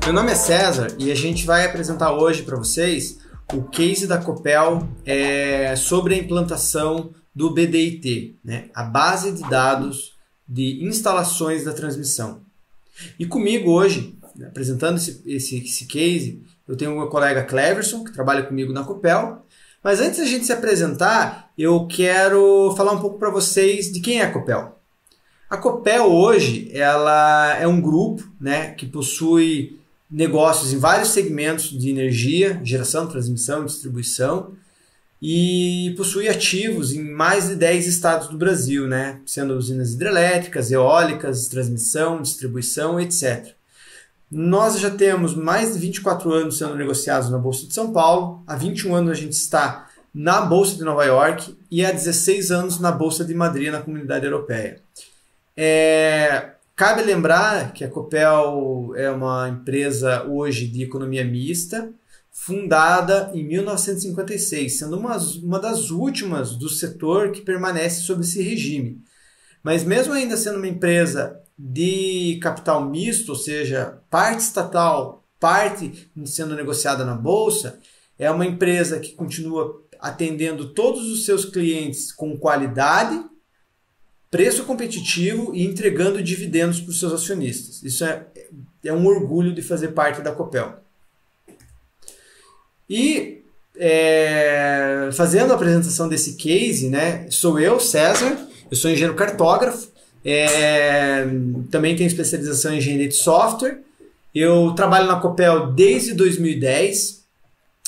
Meu nome é César e a gente vai apresentar hoje para vocês o case da Copel sobre a implantação do BDIT, né? A base de dados de instalações da transmissão. E comigo hoje, apresentando esse case, eu tenho o meu colega Cleverson, que trabalha comigo na Copel. Mas antes da gente se apresentar, eu quero falar um pouco para vocês de quem é a Copel. A Copel hoje ela é um grupo, né, que possui negócios em vários segmentos de energia, geração, transmissão, distribuição, e possui ativos em mais de 10 estados do Brasil, né, sendo usinas hidrelétricas, eólicas, transmissão, distribuição, etc. Nós já temos mais de 24 anos sendo negociados na Bolsa de São Paulo, há 21 anos a gente está na Bolsa de Nova York e há 16 anos na Bolsa de Madrid, na Comunidade Europeia. Cabe lembrar que a Copel é uma empresa hoje de economia mista, fundada em 1956, sendo uma das últimas do setor que permanece sob esse regime. Mas mesmo ainda sendo uma empresa de capital misto, ou seja, parte estatal, parte sendo negociada na Bolsa, é uma empresa que continua atendendo todos os seus clientes com qualidade, preço competitivo e entregando dividendos para os seus acionistas. Isso é um orgulho de fazer parte da Copel. E fazendo a apresentação desse case, né, sou eu, César, eu sou engenheiro cartógrafo, também tenho especialização em engenharia de software, eu trabalho na Copel desde 2010,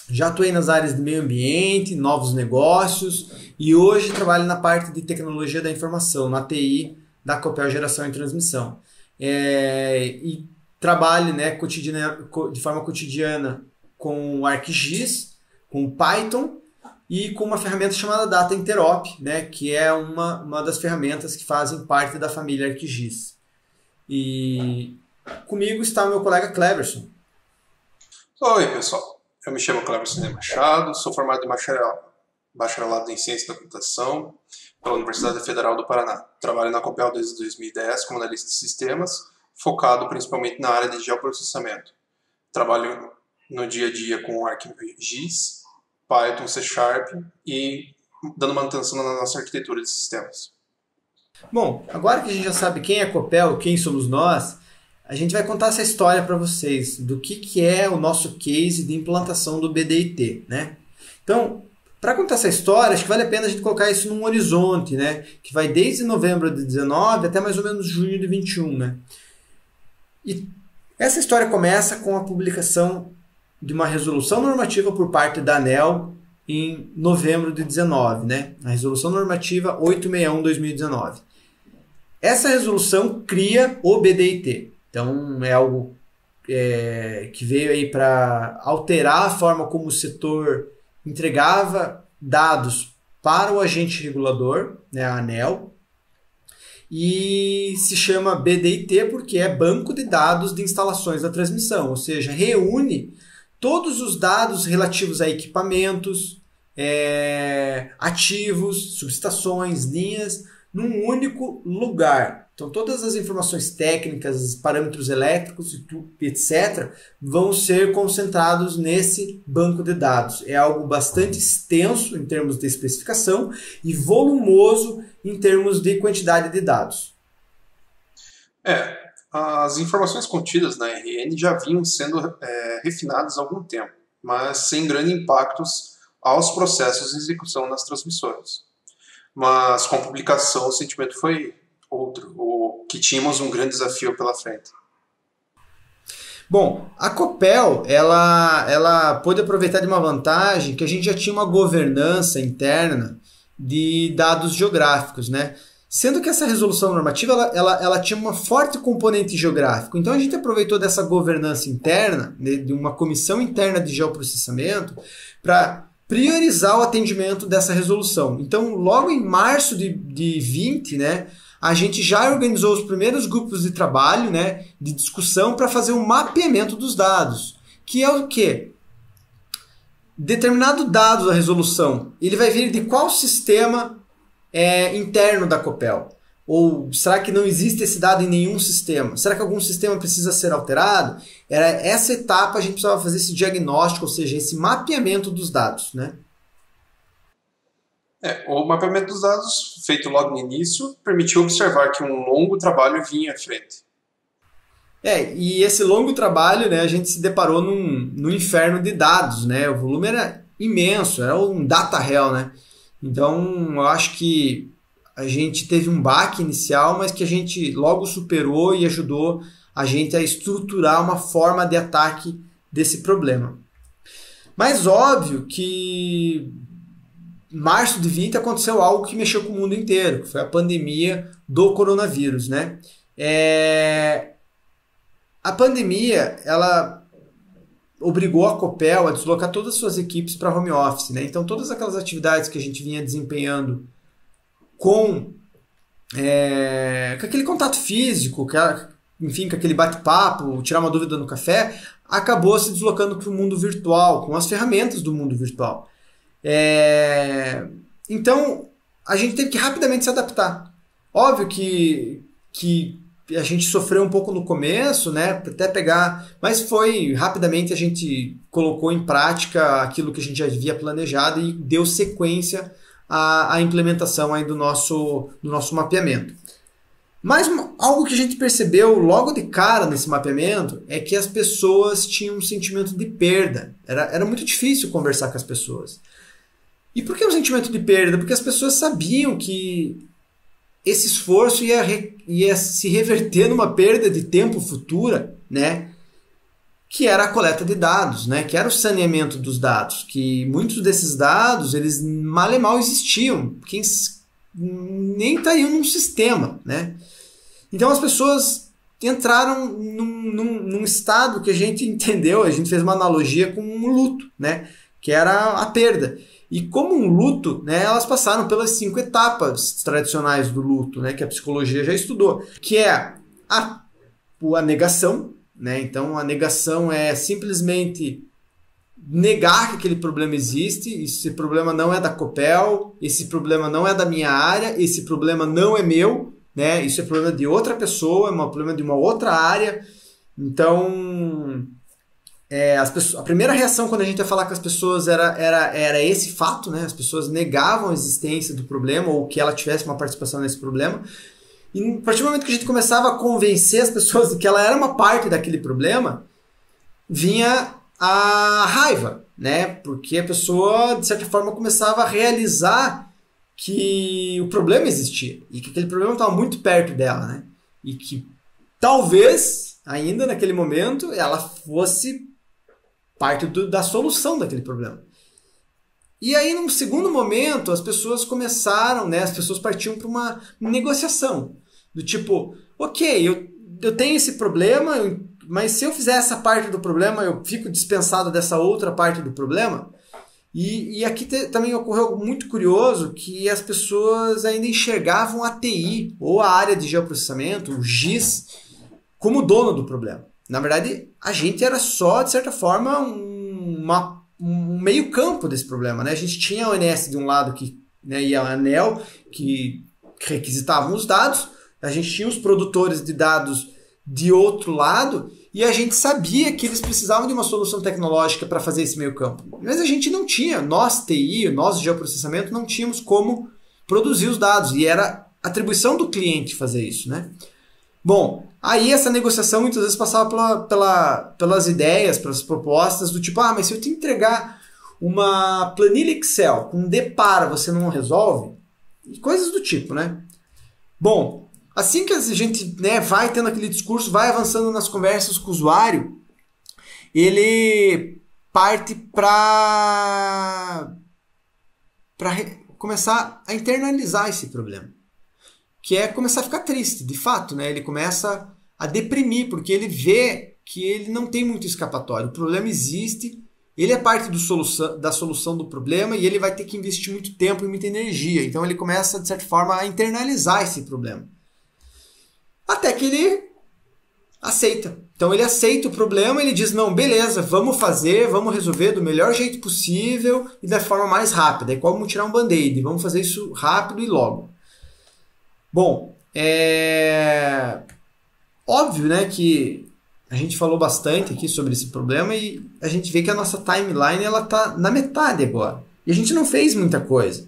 já atuei nas áreas de meio ambiente, novos negócios e hoje trabalho na parte de tecnologia da informação, na TI da Copel Geração e Transmissão. E trabalho, né, de forma cotidiana com o ArcGIS, com Python e com uma ferramenta chamada Data Interop, né, que é uma das ferramentas que fazem parte da família ArcGIS. E comigo está o meu colega Cleverson. Oi, pessoal. Eu me chamo Cleverson de Machado, sou formado em bacharelado em Ciência da Computação pela Universidade Federal do Paraná. Trabalho na Copel desde 2010 como analista de sistemas, focado principalmente na área de geoprocessamento. Trabalho no dia a dia com ArcGIS, Python, C# e dando manutenção na nossa arquitetura de sistemas. Bom, agora que a gente já sabe quem é a Copel, quem somos nós, a gente vai contar essa história para vocês do que é o nosso case de implantação do BDIT, né? Então, para contar essa história, acho que vale a pena a gente colocar isso num horizonte, né? Que vai desde novembro de 19 até mais ou menos junho de 21, né? E essa história começa com a publicação de uma resolução normativa por parte da ANEEL em novembro de 19, né? A resolução normativa 861/2019. Essa resolução cria o BDIT. Então é algo que veio aí para alterar a forma como o setor entregava dados para o agente regulador, né, a ANEEL, e se chama BDIT porque é Banco de Dados de Instalações da Transmissão, ou seja, reúne todos os dados relativos a equipamentos, ativos, subestações, linhas, num único lugar. Então todas as informações técnicas, parâmetros elétricos, etc., vão ser concentrados nesse banco de dados. É algo bastante extenso em termos de especificação e volumoso em termos de quantidade de dados. As informações contidas na RN já vinham sendo refinadas há algum tempo, mas sem grandes impactos aos processos de execução nas transmissões. Mas com a publicação o sentimento foi outro, que tínhamos um grande desafio pela frente. Bom, a Copel ela pôde aproveitar de uma vantagem que a gente já tinha uma governança interna de dados geográficos, né? Sendo que essa resolução normativa ela tinha uma forte componente geográfico. Então a gente aproveitou dessa governança interna, de uma comissão interna de geoprocessamento, para priorizar o atendimento dessa resolução. Então, logo em março de 20, né, a gente já organizou os primeiros grupos de trabalho, né, de discussão para fazer um mapeamento dos dados, que é o quê? Determinado dado da resolução, ele vai vir de qual sistema interno da Copel? Ou será que não existe esse dado em nenhum sistema? Será que algum sistema precisa ser alterado? Era essa etapa, a gente precisava fazer esse diagnóstico, ou seja, esse mapeamento dos dados, né? O mapeamento dos dados, feito logo no início, permitiu observar que um longo trabalho vinha à frente. E esse longo trabalho, né, a gente se deparou num inferno de dados, né? O volume era imenso, era um data hell, né? Então, eu acho que a gente teve um baque inicial, mas que a gente logo superou e ajudou a gente a estruturar uma forma de ataque desse problema. Mas óbvio que em março de 20 aconteceu algo que mexeu com o mundo inteiro, que foi a pandemia do coronavírus, né? A pandemia, ela obrigou a Copel a deslocar todas as suas equipes para home office, né? Então, todas aquelas atividades que a gente vinha desempenhando com aquele contato físico, enfim, com aquele bate-papo, tirar uma dúvida no café, acabou se deslocando para o mundo virtual, com as ferramentas do mundo virtual. Então, a gente teve que rapidamente se adaptar. Óbvio que a gente sofreu um pouco no começo, né, até pegar, mas foi rapidamente a gente colocou em prática aquilo que a gente já havia planejado e deu sequência à implementação aí do nosso mapeamento. Mas algo que a gente percebeu logo de cara nesse mapeamento é que as pessoas tinham um sentimento de perda. Era muito difícil conversar com as pessoas. E por que um sentimento de perda? Porque as pessoas sabiam que esse esforço ia se reverter numa perda de tempo futura, né? Que era a coleta de dados, né? Que era o saneamento dos dados, que muitos desses dados, eles mal e mal existiam, nem estariam num sistema, né? Então as pessoas entraram num estado que a gente entendeu, a gente fez uma analogia com um luto, né? Que era a perda. E como um luto, né, elas passaram pelas 5 etapas tradicionais do luto, né, que a psicologia já estudou, que é a negação, né? Então a negação é simplesmente negar que aquele problema existe, esse problema não é da Copel, esse problema não é da minha área, esse problema não é meu, né? Isso é problema de outra pessoa, é um problema de uma outra área. Então a primeira reação quando a gente ia falar com as pessoas era esse fato, né? As pessoas negavam a existência do problema ou que ela tivesse uma participação nesse problema. E a partir do momento que a gente começava a convencer as pessoas de que ela era uma parte daquele problema, vinha a raiva, né? Porque a pessoa, de certa forma, começava a realizar que o problema existia e que aquele problema estava muito perto dela, né? E que talvez, ainda naquele momento, ela fosse parte da solução daquele problema. E aí, num segundo momento, as pessoas começaram, né? As pessoas partiam para uma negociação. Do tipo, ok, eu tenho esse problema, mas se eu fizer essa parte do problema, eu fico dispensado dessa outra parte do problema. E aqui também ocorreu algo muito curioso, que as pessoas ainda enxergavam a TI, ou a área de geoprocessamento, o GIS, como dono do problema. Na verdade, a gente era só, de certa forma, um meio campo desse problema, né? A gente tinha a ONS de um lado e a ANEEL, que requisitavam os dados, a gente tinha os produtores de dados de outro lado, e a gente sabia que eles precisavam de uma solução tecnológica para fazer esse meio campo. Mas a gente não tinha, nós TI, nós geoprocessamento, não tínhamos como produzir os dados, e era atribuição do cliente fazer isso, né? Bom, aí essa negociação muitas vezes passava pelas ideias, pelas propostas do tipo, mas se eu te entregar uma planilha Excel com um depara, você não resolve? E coisas do tipo, né? Bom, assim que a gente, né, vai tendo aquele discurso, vai avançando nas conversas com o usuário, ele parte para começar a internalizar esse problema. Que é começar a ficar triste, de fato, né? Ele começa a deprimir, porque ele vê que ele não tem muito escapatório. O problema existe, ele é parte da solução do problema e ele vai ter que investir muito tempo e muita energia. Então ele começa, de certa forma, a internalizar esse problema. Até que ele aceita. Então ele aceita o problema, ele diz, não, beleza, vamos fazer, vamos resolver do melhor jeito possível e da forma mais rápida. É como tirar um band-aid, vamos fazer isso rápido e logo. Bom, óbvio, né, que a gente falou bastante aqui sobre esse problema e a gente vê que a nossa timeline ela tá na metade agora. E a gente não fez muita coisa.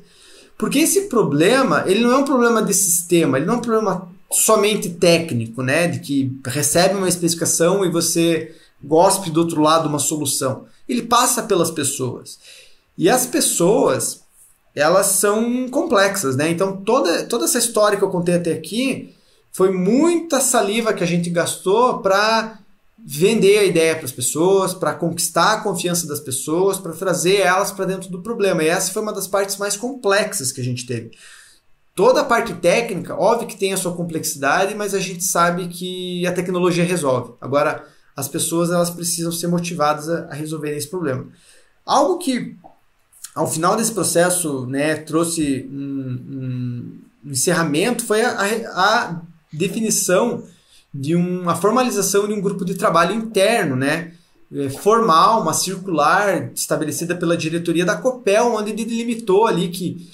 Porque esse problema, ele não é um problema de sistema, ele não é um problema somente técnico, né? De que recebe uma especificação e você gospe do outro lado uma solução. Ele passa pelas pessoas. E as pessoas, elas são complexas, né? Então toda essa história que eu contei até aqui foi muita saliva que a gente gastou para vender a ideia para as pessoas, para conquistar a confiança das pessoas, para trazer elas para dentro do problema. E essa foi uma das partes mais complexas que a gente teve. Toda a parte técnica, óbvio que tem a sua complexidade, mas a gente sabe que a tecnologia resolve. Agora, as pessoas elas precisam ser motivadas a resolverem esse problema. Algo que, ao final desse processo, né, trouxe um encerramento foi a definição de a formalização de um grupo de trabalho interno, né, formal, uma circular estabelecida pela diretoria da Copel, onde delimitou ali que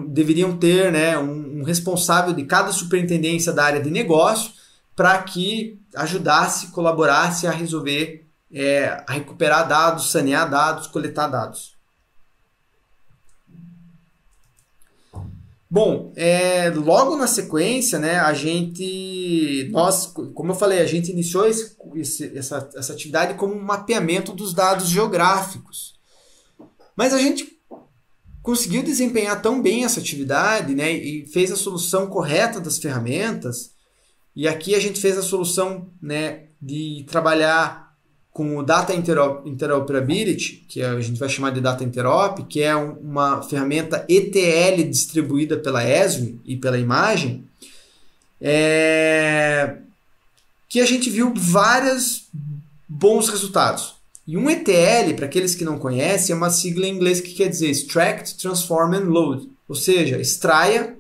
deveriam ter, né, um responsável de cada superintendência da área de negócio para que ajudasse, colaborasse a resolver, a recuperar dados, sanear dados, coletar dados. Bom, logo na sequência, né, como eu falei, a gente iniciou essa atividade como um mapeamento dos dados geográficos. Mas a gente conseguiu desempenhar tão bem essa atividade, né, e fez a solução correta das ferramentas. E aqui a gente fez a solução, né, de trabalhar com o Data Interoperability, que a gente vai chamar de Data Interop, que é uma ferramenta ETL distribuída pela Esri e pela Imagem, que a gente viu vários bons resultados. E um ETL, para aqueles que não conhecem, é uma sigla em inglês que quer dizer Extract, Transform and Load, ou seja, extraia,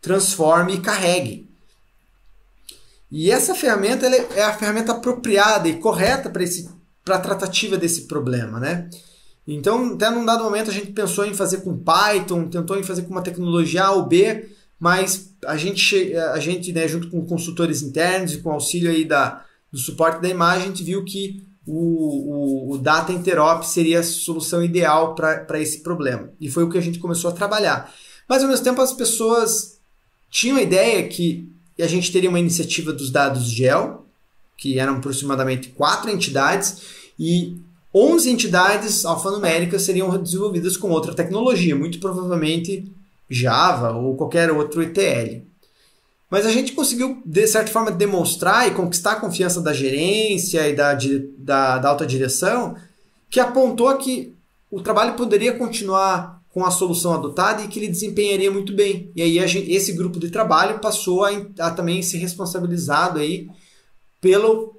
transforme e carregue. E essa ferramenta é a ferramenta apropriada e correta para a tratativa desse problema, né? Então, até num dado momento a gente pensou em fazer com Python, tentou em fazer com uma tecnologia A ou B, mas a gente, né, junto com consultores internos e com auxílio aí do suporte da Imagem, a gente viu que o Data Interop seria a solução ideal para esse problema. E foi o que a gente começou a trabalhar. Mas, ao mesmo tempo, as pessoas tinham a ideia que a gente teria uma iniciativa dos dados GEL, que eram aproximadamente 4 entidades, e 11 entidades alfanuméricas seriam desenvolvidas com outra tecnologia, muito provavelmente Java ou qualquer outro ETL. Mas a gente conseguiu, de certa forma, demonstrar e conquistar a confiança da gerência e da alta direção, que apontou que o trabalho poderia continuar com a solução adotada e que ele desempenharia muito bem. E aí esse grupo de trabalho passou a também ser responsabilizado aí pela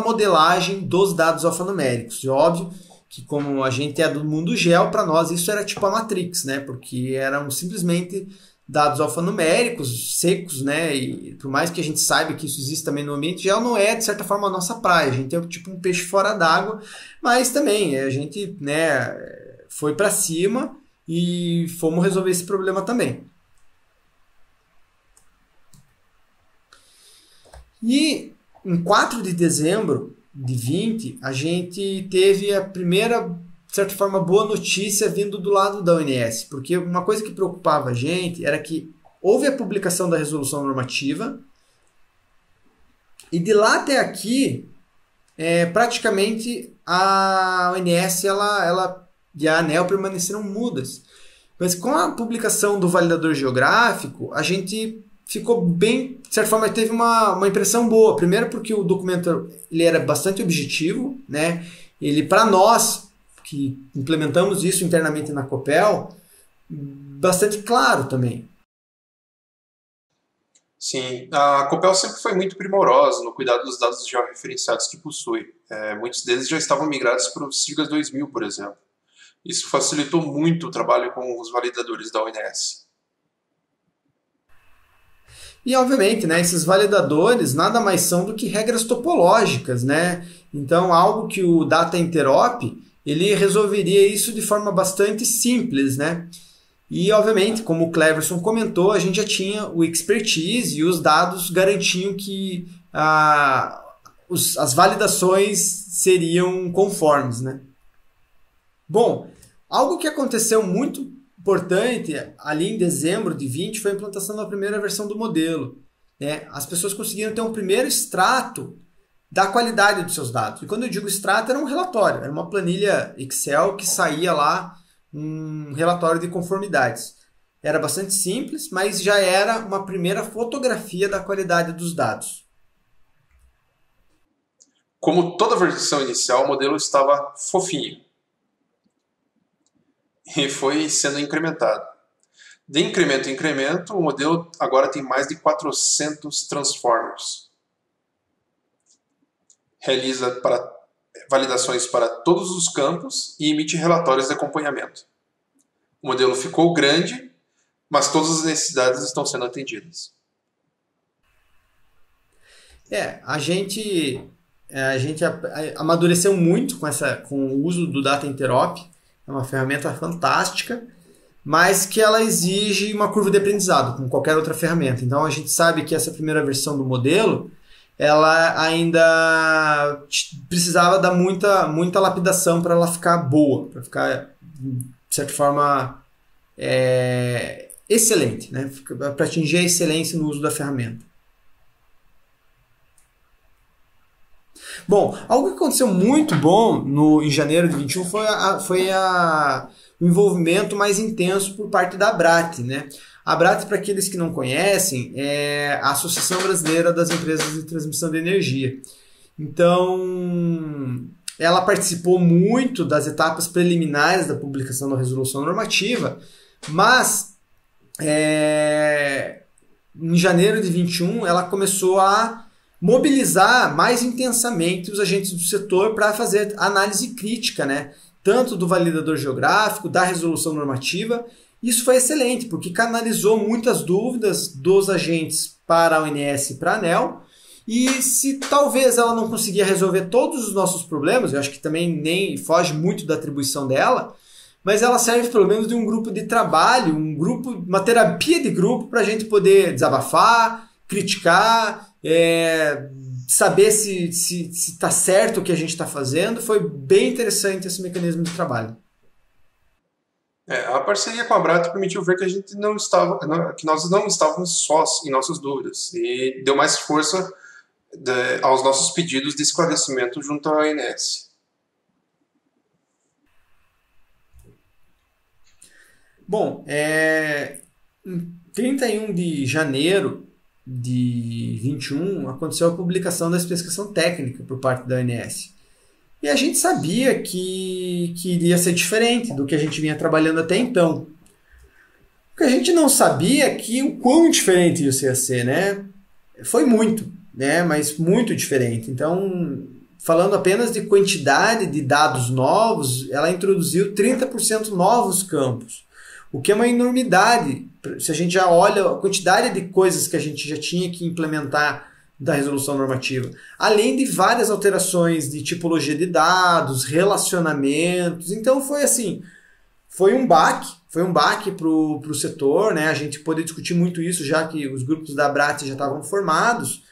modelagem dos dados alfanuméricos. E óbvio que como a gente é do mundo GEL, para nós isso era tipo a Matrix, né? Porque eram simplesmente dados alfanuméricos, secos, né? E por mais que a gente saiba que isso existe também no ambiente GEL, não é, de certa forma, a nossa praia. A gente é tipo um peixe fora d'água, mas também a gente, né, foi para cima e fomos resolver esse problema também. E em 4 de dezembro de 20, a gente teve a primeira, de certa forma, boa notícia vindo do lado da ONS, porque uma coisa que preocupava a gente era que houve a publicação da resolução normativa e de lá até aqui, praticamente a ONS e a ANEEL permaneceram mudas. Mas com a publicação do validador geográfico, a gente ficou bem, de certa forma, teve uma impressão boa. Primeiro porque o documento ele era bastante objetivo, né? Ele, para nós, que implementamos isso internamente na Copel, bastante claro também. Sim, a Copel sempre foi muito primorosa no cuidado dos dados georreferenciados que possui. Muitos deles já estavam migrados para o SIGAS 2000, por exemplo. Isso facilitou muito o trabalho com os validadores da ONS. E, obviamente, né, esses validadores nada mais são do que regras topológicas, né? Então, algo que o Data Interop ele resolveria isso de forma bastante simples, né? E, obviamente, como o Cleverson comentou, a gente já tinha o expertise e os dados garantiam que as validações seriam conformes, né? Bom, algo que aconteceu muito importante ali em dezembro de 20 foi a implantação da primeira versão do modelo, né? As pessoas conseguiram ter um primeiro extrato da qualidade dos seus dados. E quando eu digo extrato, era um relatório, era uma planilha Excel que saía lá um relatório de conformidades. Era bastante simples, mas já era uma primeira fotografia da qualidade dos dados. Como toda versão inicial, o modelo estava fofinho e foi sendo incrementado. De incremento em incremento, o modelo agora tem mais de 400 transformers. Realiza validações para todos os campos e emite relatórios de acompanhamento. O modelo ficou grande, mas todas as necessidades estão sendo atendidas. A gente amadureceu muito com o uso do Data Interop. É uma ferramenta fantástica, mas que ela exige uma curva de aprendizado, como qualquer outra ferramenta. Então a gente sabe que essa primeira versão do modelo ela ainda precisava dar muita lapidação para ela ficar boa, para ficar, de certa forma, excelente, né? Para atingir a excelência no uso da ferramenta. Bom, algo que aconteceu muito bom em janeiro de 21 foi o envolvimento mais intenso por parte da ABRATE, né? A ABRATE, para aqueles que não conhecem, é a Associação Brasileira das Empresas de Transmissão de Energia. Então, ela participou muito das etapas preliminares da publicação da resolução normativa, mas em janeiro de 21 ela começou a mobilizar mais intensamente os agentes do setor para fazer análise crítica, né? Tanto do validador geográfico, da resolução normativa. Isso foi excelente, porque canalizou muitas dúvidas dos agentes para a ONS e para a ANEEL, e se talvez ela não conseguia resolver todos os nossos problemas, eu acho que também nem foge muito da atribuição dela, mas ela serve pelo menos de um grupo de trabalho, uma terapia de grupo para a gente poder desabafar, criticar, saber se está certo o que a gente está fazendo. Foi bem interessante esse mecanismo de trabalho. A parceria com a ABRATE permitiu ver que que nós não estávamos sós em nossas dúvidas e deu mais força aos nossos pedidos de esclarecimento junto à ONS. Bom, em 31 de janeiro de 21 aconteceu a publicação da especificação técnica por parte da ONS. E a gente sabia que iria ser diferente do que a gente vinha trabalhando até então. O que a gente não sabia é que o quão diferente isso ia ser, né? Foi muito, né? Mas muito diferente. Então, falando apenas de quantidade de dados novos, ela introduziu 30% novos campos, o que é uma enormidade. Se a gente já olha a quantidade de coisas que a gente já tinha que implementar da resolução normativa, além de várias alterações de tipologia de dados, relacionamentos. Então foi um baque para o setor, né? A gente pôde discutir muito isso, já que os grupos da ABRATE já estavam formados,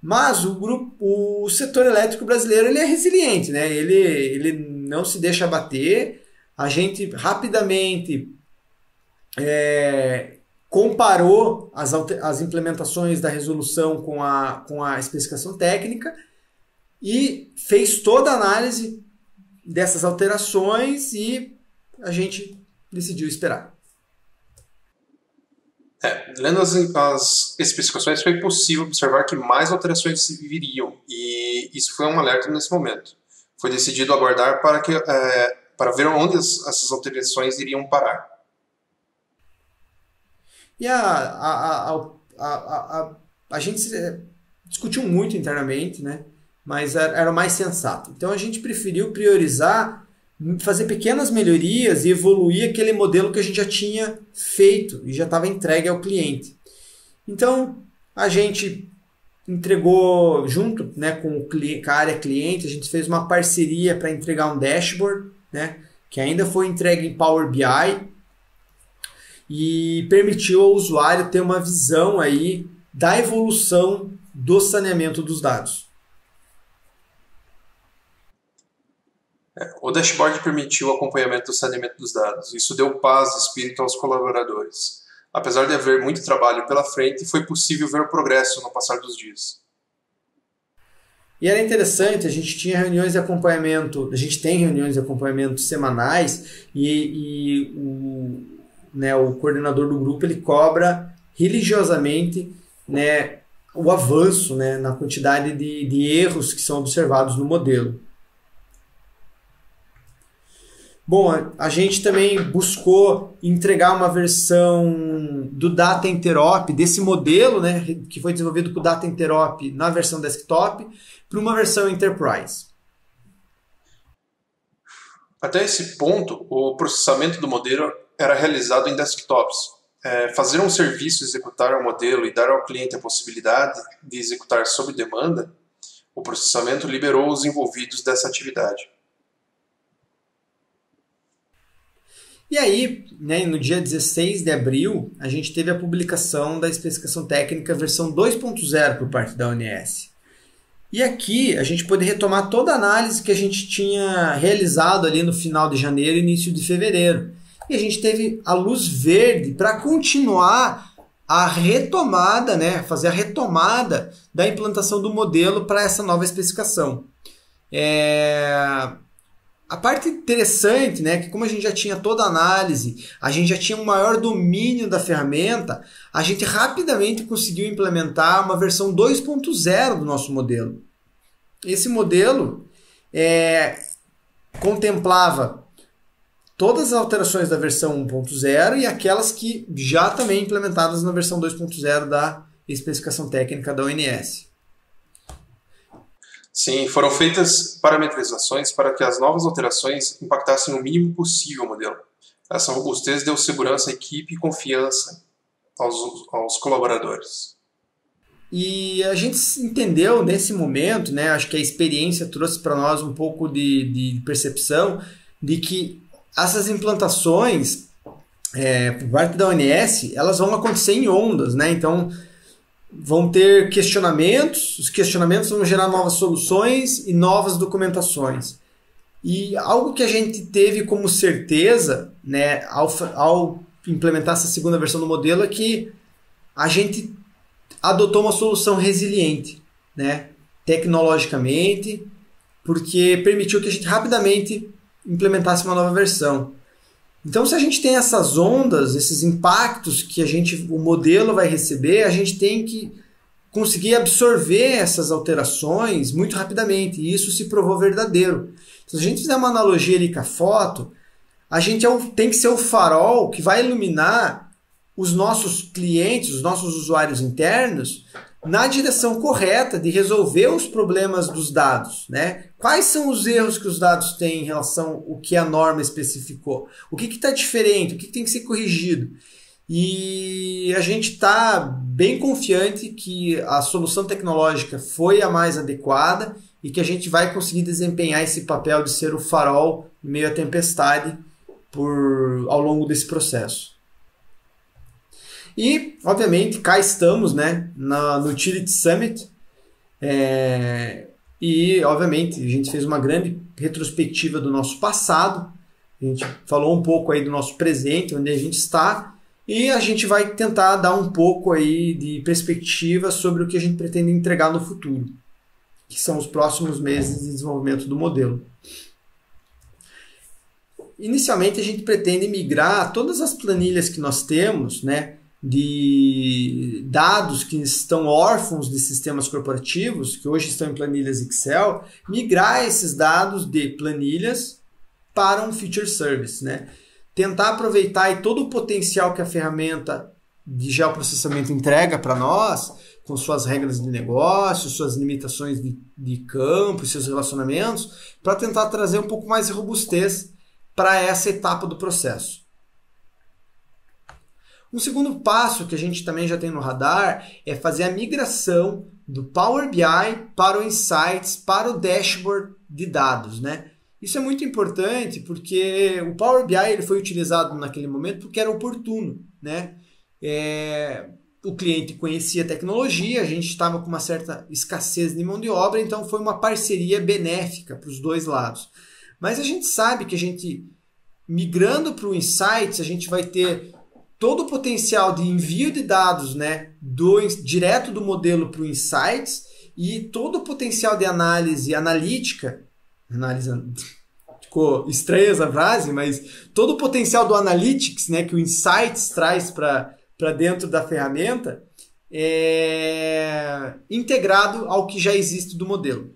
mas o setor elétrico brasileiro ele é resiliente, né? Ele não se deixa abater. A gente rapidamente comparou as implementações da resolução com a especificação técnica e fez toda a análise dessas alterações e a gente decidiu esperar. Lendo as especificações, foi possível observar que mais alterações viriam, e isso foi um alerta nesse momento. Foi decidido aguardar para ver onde essas alterações iriam parar. E a gente discutiu muito internamente, né? Mas era o mais sensato. Então a gente preferiu priorizar, fazer pequenas melhorias e evoluir aquele modelo que a gente já tinha feito e já estava entregue ao cliente. Então a gente entregou junto, né, com a área cliente, a gente fez uma parceria para entregar um dashboard, né, que ainda foi entregue em Power BI, e permitiu ao usuário ter uma visão aí da evolução do saneamento dos dados. O dashboard permitiu o acompanhamento do saneamento dos dados. Isso deu paz de espírito aos colaboradores. Apesar de haver muito trabalho pela frente, foi possível ver o progresso no passar dos dias. E era interessante, a gente tinha reuniões de acompanhamento, a gente tem reuniões de acompanhamento semanais e o coordenador do grupo ele cobra religiosamente, né, o avanço, né, na quantidade de erros que são observados no modelo. Bom, a gente também buscou entregar uma versão do Data Interop, desse modelo, né, que foi desenvolvido com o Data Interop na versão desktop, para uma versão Enterprise. Até esse ponto, o processamento do modelo era realizado em desktops. Fazer um serviço executar o modelo e dar ao cliente a possibilidade de executar sob demanda, o processamento liberou os envolvidos dessa atividade. E aí, né, no dia 16 de abril, a gente teve a publicação da especificação técnica versão 2.0 por parte da ONS. E aqui a gente pode retomar toda a análise que a gente tinha realizado ali no final de janeiro e início de fevereiro. E a gente teve a luz verde para continuar a retomada, né, fazer a retomada da implantação do modelo para essa nova especificação. A parte interessante, né, que como a gente já tinha toda a análise, a gente já tinha um maior domínio da ferramenta, a gente rapidamente conseguiu implementar uma versão 2.0 do nosso modelo. Esse modelo contemplava todas as alterações da versão 1.0 e aquelas que já também implementadas na versão 2.0 da especificação técnica da ONS. Sim, foram feitas parametrizações para que as novas alterações impactassem o mínimo possível o modelo. Essa robustez deu segurança à equipe e confiança aos colaboradores. E a gente entendeu nesse momento, né, acho que a experiência trouxe para nós um pouco de percepção de que essas implantações por parte da ONS, elas vão acontecer em ondas, né? Então, vão ter questionamentos, os questionamentos vão gerar novas soluções e novas documentações. E algo que a gente teve como certeza, né, ao implementar essa segunda versão do modelo é que a gente adotou uma solução resiliente, né, tecnologicamente, porque permitiu que a gente rapidamente implementasse uma nova versão. Então, se a gente tem essas ondas, esses impactos que o modelo vai receber, a gente tem que conseguir absorver essas alterações muito rapidamente, e isso se provou verdadeiro. Se a gente fizer uma analogia ali com a foto, a gente tem que ser o farol que vai iluminar os nossos clientes, os nossos usuários internos, na direção correta de resolver os problemas dos dados, né? Quais são os erros que os dados têm em relação ao que a norma especificou? O que está diferente? O que tem que ser corrigido? E a gente está bem confiante que a solução tecnológica foi a mais adequada e que a gente vai conseguir desempenhar esse papel de ser o farol em meio à tempestade ao longo desse processo. E, obviamente, cá estamos, né, no Utility Summit e, obviamente, a gente fez uma grande retrospectiva do nosso passado, a gente falou um pouco aí do nosso presente, onde a gente está, e a gente vai tentar dar um pouco aí de perspectiva sobre o que a gente pretende entregar no futuro, que são os próximos meses de desenvolvimento do modelo. Inicialmente, a gente pretende migrar todas as planilhas que nós temos, né, de dados que estão órfãos de sistemas corporativos, que hoje estão em planilhas Excel, migrar esses dados de planilhas para um feature service, né? Tentar aproveitar aí todo o potencial que a ferramenta de geoprocessamento entrega para nós, com suas regras de negócio, suas limitações de campo, seus relacionamentos, para tentar trazer um pouco mais de robustez para essa etapa do processo. Um segundo passo que a gente também já tem no radar é fazer a migração do Power BI para o Insights, para o dashboard de dados, né? Isso é muito importante porque o Power BI ele foi utilizado naquele momento porque era oportuno, né? o cliente conhecia a tecnologia, a gente estava com uma certa escassez de mão de obra, então foi uma parceria benéfica para os dois lados. Mas a gente sabe que a gente, migrando para o Insights, a gente vai ter todo o potencial de envio de dados, né, direto do modelo para o Insights e todo o potencial de análise analítica, ficou estranha essa frase, mas todo o potencial do Analytics, né, que o Insights traz para dentro da ferramenta, integrado ao que já existe do modelo.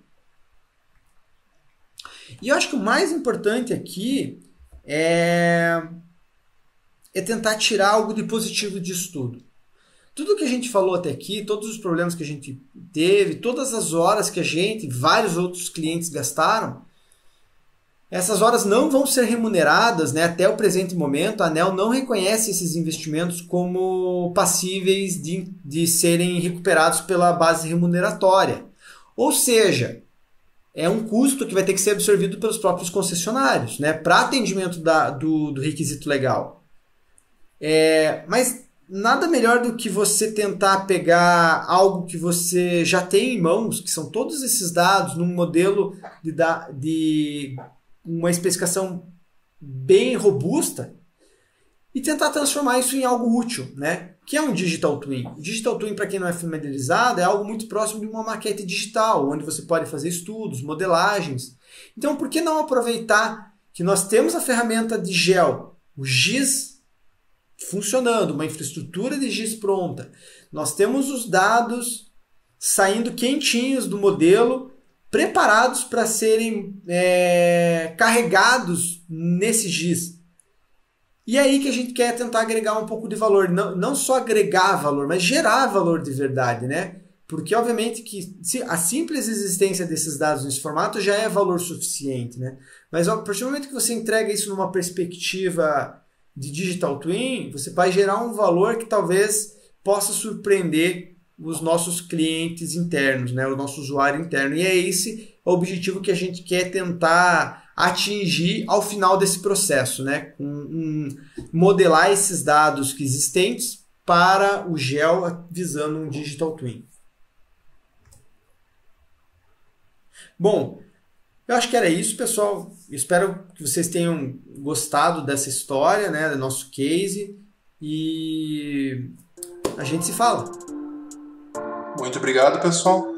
E eu acho que o mais importante aqui é tentar tirar algo de positivo disso tudo. Tudo que a gente falou até aqui, todos os problemas que a gente teve, todas as horas que a gente, vários outros clientes gastaram, essas horas não vão ser remuneradas, né? Até o presente momento, a ANEEL não reconhece esses investimentos como passíveis de serem recuperados pela base remuneratória. Ou seja, é um custo que vai ter que ser absorvido pelos próprios concessionários, né? Para atendimento do requisito legal. Mas nada melhor do que você tentar pegar algo que você já tem em mãos, que são todos esses dados, num modelo de uma especificação bem robusta e tentar transformar isso em algo útil, né? Que é um Digital Twin. O Digital Twin, para quem não é familiarizado, é algo muito próximo de uma maquete digital, onde você pode fazer estudos, modelagens. Então, por que não aproveitar que nós temos a ferramenta de GEL, o GIS, funcionando, uma infraestrutura de GIS pronta. Nós temos os dados saindo quentinhos do modelo, preparados para serem carregados nesse GIS. E é aí que a gente quer tentar agregar um pouco de valor. Não só agregar valor, mas gerar valor de verdade, né? Porque, obviamente, que a simples existência desses dados nesse formato já é valor suficiente, né? Mas, a partir do momento que você entrega isso numa perspectiva de Digital Twin, você vai gerar um valor que talvez possa surpreender os nossos clientes internos, né? O nosso usuário interno. E é esse o objetivo que a gente quer tentar atingir ao final desse processo, né? Modelar esses dados que existentes para o GEL visando um Digital Twin. Bom, eu acho que era isso, pessoal. Espero que vocês tenham gostado dessa história, né, do nosso case, e a gente se fala. Muito obrigado, pessoal.